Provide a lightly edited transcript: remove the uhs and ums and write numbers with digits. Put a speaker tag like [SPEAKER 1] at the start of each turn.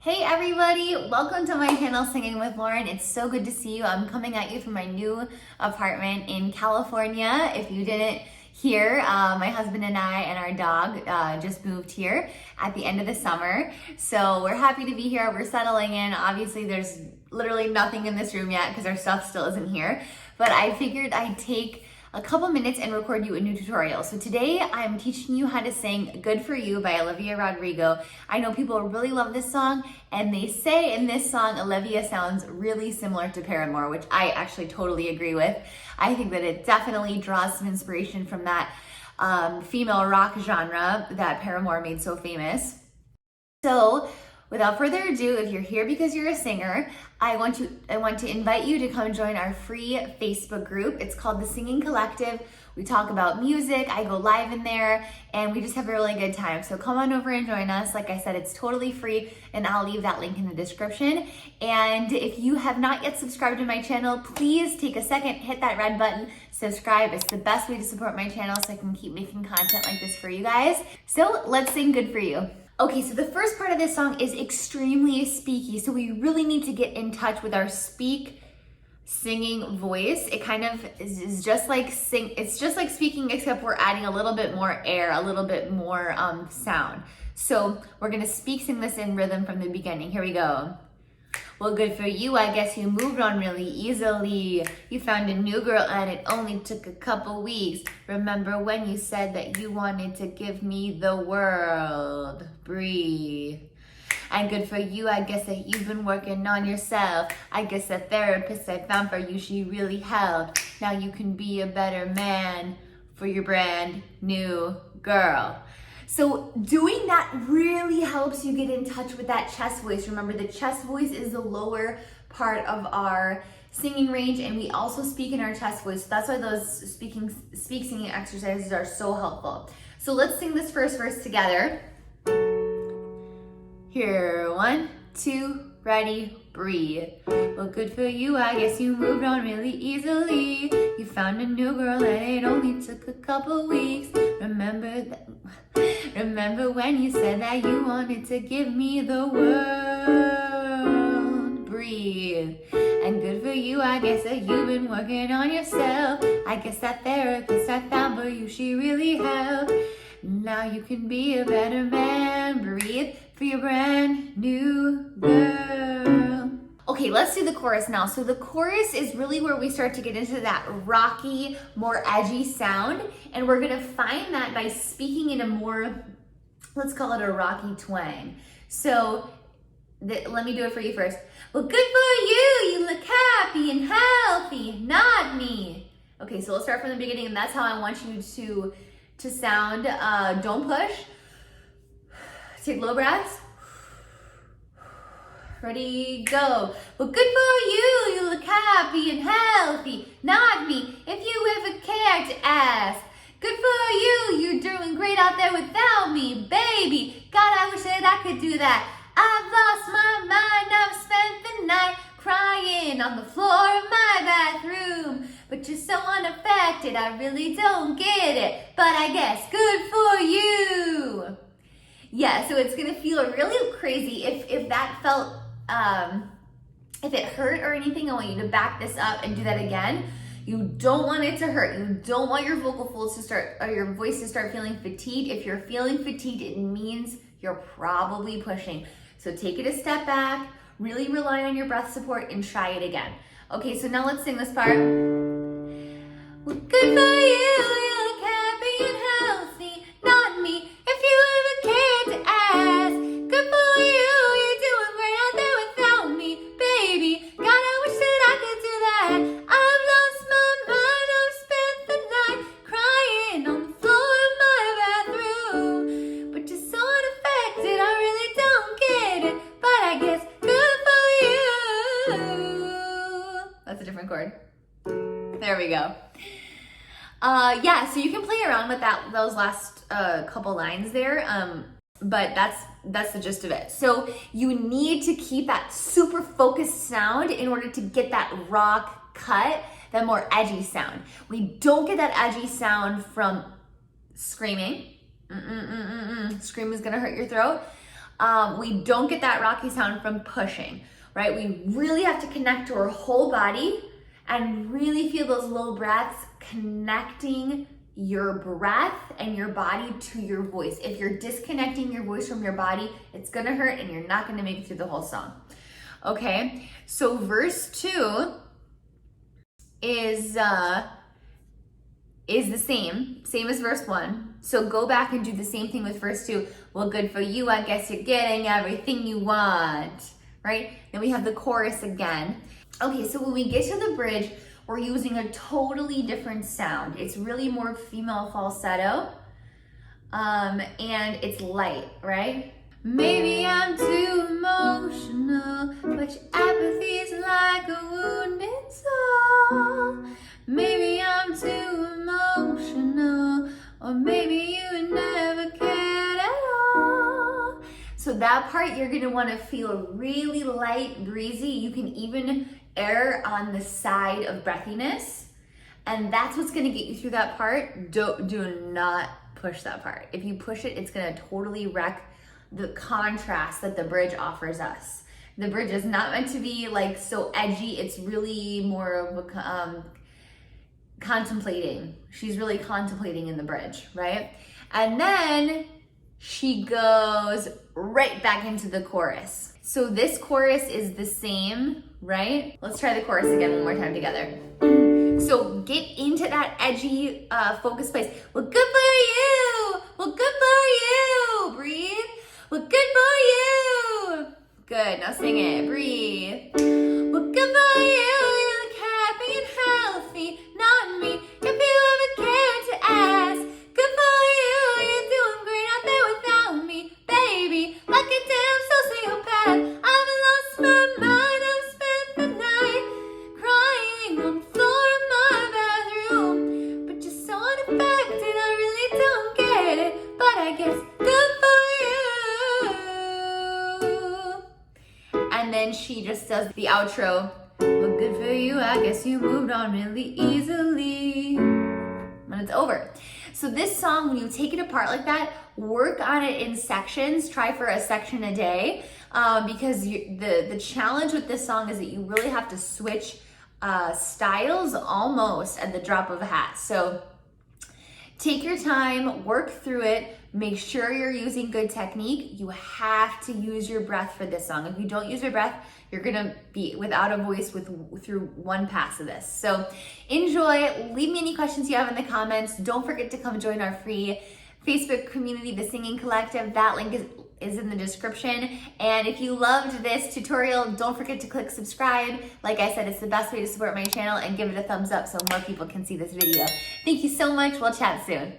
[SPEAKER 1] Hey everybody, welcome to my channel Singing with Lauren. It's so good to see you. I'm coming at you from my new apartment in California. If you didn't hear, my husband and I and our dog just moved here at the end of the summer. So we're happy to be here. We're settling in. Obviously there's literally nothing in this room yet because our stuff still isn't here. But I figured I'd take a couple minutes and record you a new tutorial. So today I'm teaching you how to sing Good For You by Olivia Rodrigo. I know people really love this song, and they say in this song Olivia sounds really similar to Paramore, which I actually totally agree with. I think that it definitely draws some inspiration from that female rock genre that Paramore made so famous. So without further ado, if you're here because you're a singer, I want to invite you to come join our free Facebook group. It's called The Singing Collective. We talk about music, I go live in there, and we just have a really good time. So come on over and join us. Like I said, it's totally free, and I'll leave that link in the description. And if you have not yet subscribed to my channel, please take a second, hit that red button, subscribe. It's the best way to support my channel so I can keep making content like this for you guys. So let's sing Good For You. Okay, so the first part of this song is extremely speaky, so we really need to get in touch with our singing voice. It kind of is just like it's just like speaking, except we're adding a little bit more air, a little bit more sound. So we're gonna sing this in rhythm from the beginning. Here we go. Well, good for you, I guess you moved on really easily. You found a new girl and it only took a couple weeks. Remember when you said that you wanted to give me the world? Breathe. And good for you, I guess that you've been working on yourself. I guess the therapist I found for you, she really helped. Now you can be a better man for your brand new girl. So doing that really helps you get in touch with that chest voice. Remember, the chest voice is the lower part of our singing range, and we also speak in our chest voice. So that's why those singing exercises are so helpful. So let's sing this first verse together. Here, 1, 2, ready, breathe. Well, good for you, I guess you moved on really easily. You found a new girl and it only took a couple weeks. Remember when you said that you wanted to give me the world? Breathe. And good for you, I guess that you've been working on yourself. I guess that therapist I found for you, she really helped. Now you can be a better man. Breathe for your brand new girl. Okay, let's do the chorus now. So the chorus is really where we start to get into that rocky, more edgy sound. And we're gonna find that by speaking in a more, let's call it a rocky twang. So let me do it for you first. Well, good for you, you look happy and healthy, not me. Okay, so we'll start from the beginning, and that's how I want you to sound. Don't push. Take low breaths. Ready, go. Well, good for you, you look happy and healthy, not me, if you ever cared to ask. Good for you, you're doing great out there without me, baby. God, I wish that I could do that. I've lost my mind, I've spent the night crying on the floor of my bathroom. But you're so unaffected, I really don't get it. But I guess good for you. Yeah, so it's gonna feel really crazy. If that felt, if it hurt or anything, I want you to back this up and do that again. You don't want it to hurt. You don't want your vocal folds to start, or your voice to start feeling fatigued. If you're feeling fatigued, it means you're probably pushing. So take it a step back, really rely on your breath support, and try it again. Okay, so now let's sing this part. Well, good for you, look happy and healthy, not me, if you ever cared to ask. Good for you, you're doing great out there without me, baby. God, I wish that I could do that. I've lost my mind, I've spent the night crying on the floor of my bathroom. But you're so unaffected, I really don't get it. But I guess good for you. That's a different chord. There we go. Yeah, so you can play around with those last couple lines there, but that's the gist of it. So you need to keep that super focused sound in order to get that rock cut, that more edgy sound. We don't get that edgy sound from screaming. Scream is gonna hurt your throat. We don't get that rocky sound from pushing, right? We really have to connect to our whole body and really feel those low breaths connecting your breath and your body to your voice. If you're disconnecting your voice from your body, it's gonna hurt and you're not gonna make it through the whole song. Okay, so verse 2 is the same as verse 1. So go back and do the same thing with verse 2. Well, good for you, I guess you're getting everything you want, right? Then we have the chorus again. Okay, so when we get to the bridge, we're using a totally different sound. It's really more female falsetto, and it's light, right? Maybe I'm too emotional, but your apathy's like a wounded soul. Maybe I'm too emotional, or maybe you never cared at all. So that part you're gonna wanna feel really light, breezy. You can even err on the side of breathiness, and that's what's gonna get you through that part. Do not push that part. If you push it, it's gonna totally wreck the contrast that the bridge offers us. The bridge is not meant to be like so edgy. It's really more of a contemplating. She's really contemplating in the bridge, right? And then she goes right back into the chorus. So this chorus is the same, right? Let's try the chorus again one more time together. So get into that edgy focus place. Well, good for you. Well, good for you. Breathe. Well, good for you. Good. Now sing it. Breathe. Well, good for you. You look happy and healthy. Not me. If you ever cared to ask. Good for you. You're doing great out there without me, baby. Like a damn sociopath. I've lost my mind. I've spent the night crying on the floor of my bathroom. But you're so unaffected. I really don't get it. But I guess good for you. And then she just does the outro. Well, good for you. I guess you moved on really easily. And it's over. So this song, when you take it apart like that, work on it in sections. Try for a section a day, because the challenge with this song is that you really have to switch styles almost at the drop of a hat. So take your time, work through it, make sure you're using good technique. You have to use your breath for this song. If you don't use your breath, you're gonna be without a voice through one pass of this. So enjoy, leave me any questions you have in the comments. Don't forget to come join our free Facebook community, The Singing Collective. That link is in the description. And if you loved this tutorial, don't forget to click subscribe. Like I said, it's the best way to support my channel, and give it a thumbs up so more people can see this video. Thank you so much. We'll chat soon.